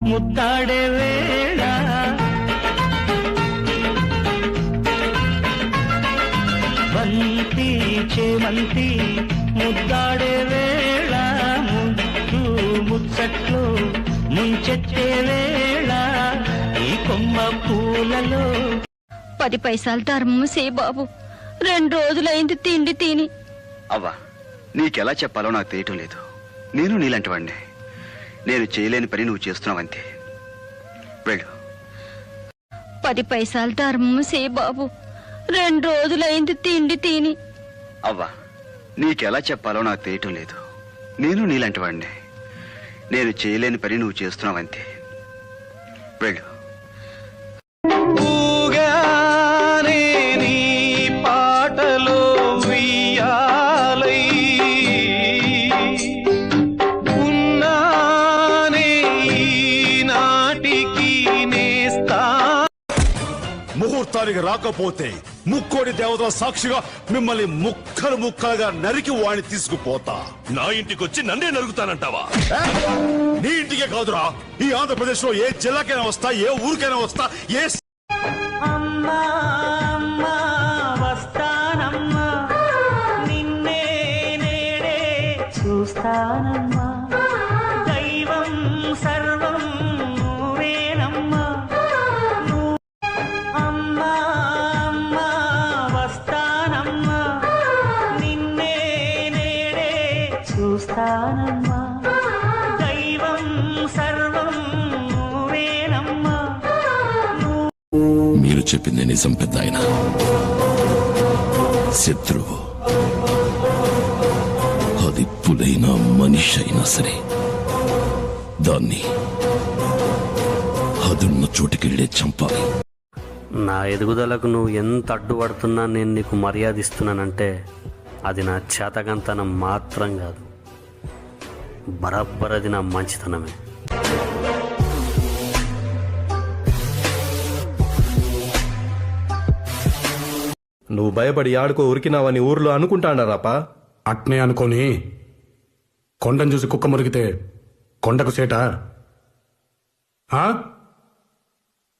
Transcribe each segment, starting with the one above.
ముద్దాడే వేళ బంతి చేమంతి ముద్దాడే వేళ ముద్దు ముచ్చట్లు ముంచెచ్చే వేళ ఈ కొమ్మ పూలలో 10 పైసలు ధర్మం సే బాబు 2 రోజులైంది తిండి తిని. అవ్వా నీకెలా చెప్పాలో నాకు తెలియటం లేదు. నేను నీలాంటి వాడిని. నేను చేయలేని పని నువ్వు చేస్తున్నావంతే. వెళ్ళు. 10 పైసలు ధర్మం సే బాబు 2 రోజులైంది తిండి తిని. అవ్వా నీకెలా చెప్పాలో నాకు తెలియటం లేదు. నేను నీలాంటి వాడిని. నేను చేయలేని పని నువ్వు చేస్తున్నావంతే. వెళ్ళు. ముహూర్తానికి రాకపోతే ముక్కోడి దేవతల సాక్షిగా మిమ్మల్ని ముక్కలు ముక్కలుగా నరికి వాణ్ణి తీసుకుపోతా. నా ఇంటికొచ్చి నన్నే నరుగుతానంటావా? నీ ఇంటికే కాదురా, ఈ ఆంధ్రప్రదేశ్ లో ఏ జిల్లాకైనా వస్తా, ఏ ఊరికైనా వస్తా, ఏ అమ్మా అమ్మా వస్తానమ్మా నిన్నే నేడే చూస్తానమ్మా దైవం సర్వం నువ్వేనమ్మా అమ్మా అమ్మా వస్తానమ్మా నిన్నే నేడే చూస్తానమ్మా దైవం సర్వం నువ్వేనమ్మా. మీరు చెప్పింది నిజం పెద్ద ఆయన. శత్రువు అది పులైన మనిషి అయినా సరే దాన్ని అదున్న చోటుకెళ్ళే చంపాలి. నా ఎదుగుదలకు నువ్వు ఎంత అడ్డుపడుతున్నా నేను నీకు మర్యాద ఇస్తున్నానంటే అది నా చేతకంతనం మాత్రం కాదు, బరాబర్ అది నా మంచితనమే. నువ్వు భయపడి ఆడుకో ఉరికినావని ఊర్లో అనుకుంటాడారాపా. అట్నే అనుకోని కొండను చూసి కుక్క మురిగితే కొండకు సేట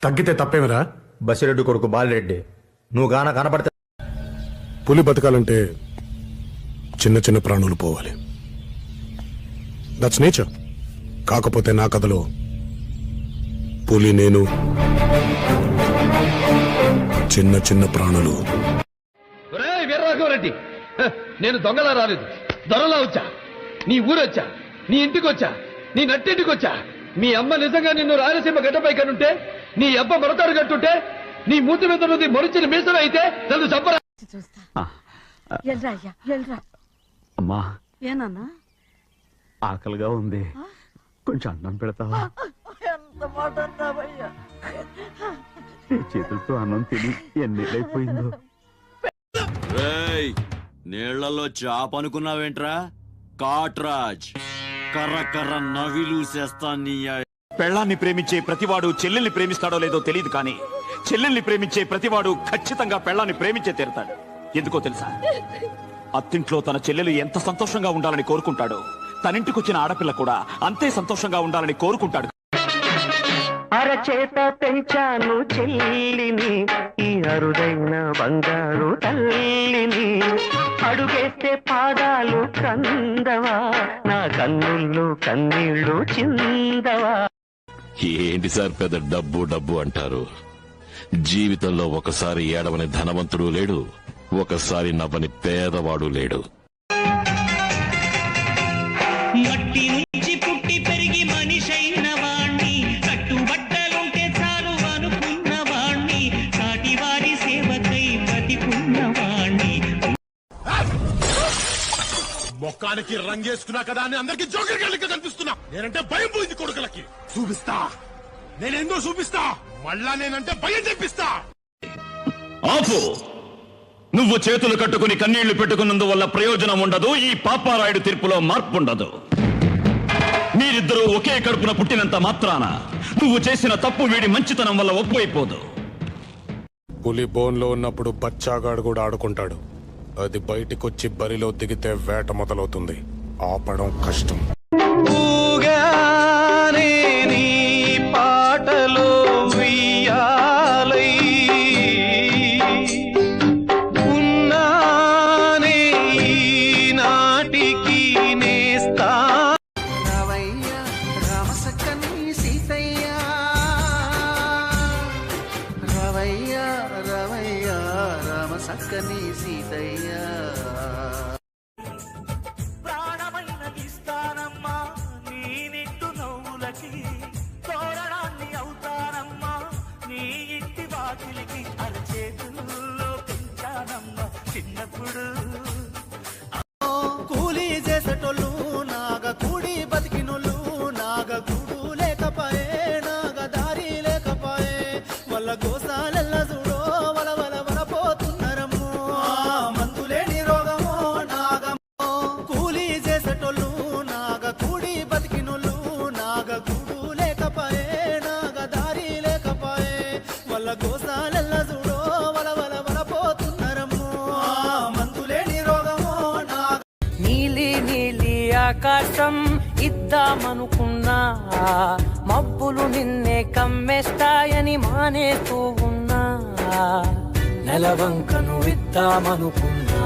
తగ్గితే తప్పేమిరా? బసిరెడ్డి కొడుకు బాలిరెడ్డి, నువ్వు గాన కనపడితే పులి బతకాలంటే చిన్న చిన్న ప్రాణులు పోవాలి. That's nature. కాకపోతే నా కథలో పులి నేను, చిన్న చిన్న ప్రాణులు. వీరరాఘవరెడ్డి, నేను దొంగలా రాలేదు, దొరలా వచ్చా. నీ ఊరొచ్చా, నీ ఇంటికొచ్చా, నీ నట్టింటికొచ్చా. మీ అమ్మ నిజంగా నిన్ను రాయలసీమ గడ్డపై కనుంటే, నీ అబ్బ మరతాడు కట్టుంటే, నీ మూతి మీద నువ్వు మొరిచిన మీసమే అయితే నన్ను చంపరా. అమ్మా ఏనన్నా ఆకలిగా ఉంది, కొంచెం అన్నం పెడతావా? ఈ చేతులతో అన్నం తిని ఎన్నిళ్ళైపోయిందో. నీళ్లలో చాప అనుకున్నావేంట్రా? కాట్రాజ్ కర్ర కర్ర నవిలూసేస్తా. నీ పెళ్ళాన్ని ప్రేమించే ప్రతివాడు చెల్లెల్ని ప్రేమిస్తాడో లేదో తెలియదు, కానీ చెల్లెల్ని ప్రేమించే ప్రతివాడు ఖచ్చితంగా పెళ్ళాన్ని ప్రేమించే తీరుతాడు. ఎందుకో తెలుసా? అత్తింట్లో తన చెల్లెలు ఎంత సంతోషంగా ఉండాలని కోరుకుంటాడో, తనింటికొచ్చిన ఆడపిల్ల కూడా అంతే సంతోషంగా ఉండాలని కోరుకుంటాడు. అరచేత పెంచాను చెల్లిని, ఈ అరుదైన బంగారు తల్లిని. అడుగేస్తే పాదాలు కందవా, నా కన్నుల్లో కన్నీళ్లు చిందవా. ఏంటి సార్ పెద్ద డబ్బు డబ్బు అంటారు? జీవితంలో ఒకసారి ఏడవని ధనవంతుడు లేడు, ఒకసారి నవ్వని పేదవాడు లేడు. మట్టి నుంచి పుట్టి పెరిగి మనిషైన వాణ్ణి, కట్టుబట్టలుంటే చాలు అనుకున్న వాణ్ణి, సాటి వారి సేవకై బతికున్న వాణ్ణి. మొక్కానికి రంగేసుకున్నా కదా అని అందరికి జోకర్గా కనిపిస్తున్నా. నేనంటే భయం పోయింది కొడుకులకి. చూపిస్తా, నేనేందో చూపిస్తా. మళ్ళా నేనంటే భయం తెప్పిస్తా. ఆపు! నువ్వు చేతులు కట్టుకుని కన్నీళ్లు పెట్టుకున్నందువల్ల ప్రయోజనం ఉండదు. ఈ పాపారాయుడు తీర్పులో మార్పు ఉండదు. మీరిద్దరూ ఒకే కడుపున పుట్టినంత మాత్రాన నువ్వు చేసిన తప్పు వీడి మంచితనం వల్ల ఒప్పైపోదు. పులి బోన్లో ఉన్నప్పుడు బచ్చాగాడు కూడా ఆడుకుంటాడు. అది బయటికొచ్చి బరిలో దిగితే వేట మొదలవుతుంది. ఆపడం కష్టం. నీ చక్కని సీతయ్య. ప్రాణమైన ఇస్తానమ్మా నీ నిట్టు నవ్వులకి తోరణాన్ని అవుతానమ్మా నీ ఇంటి వాకిలికి అరచేతుల్లో పెంచానమ్మా చిన్నప్పుడు. కూలీ చేసేటోళ్ళు నాగ కూడి బతికినోళ్ళు నాగ గూడు లేకపాయే నాగ దారి లేకపాయే వాళ్ళ గోసాలెల్ల చూడో వల వల వల పోతున్నారమ్మో మందులేని రోగమో నాగమో. కూలీ చేసేటోళ్ళు నాగ కూడి బతికినోళ్ళు నాగ గూడు లేకపాయే నాగ దారి లేకపాయే వాళ్ళ గోసాలెల్ల చూడో వల వల వల పోతున్నారమ్మో మందులేని రోగమో నాగ. నీలి నీలి ఆకాశం ఇద్దామనుకున్నా మబ్బులు నిన్నే కమ్మేస్తాయని మానేస్తూ ఉన్నా నెలవంకను ఇద్దామనుకున్నా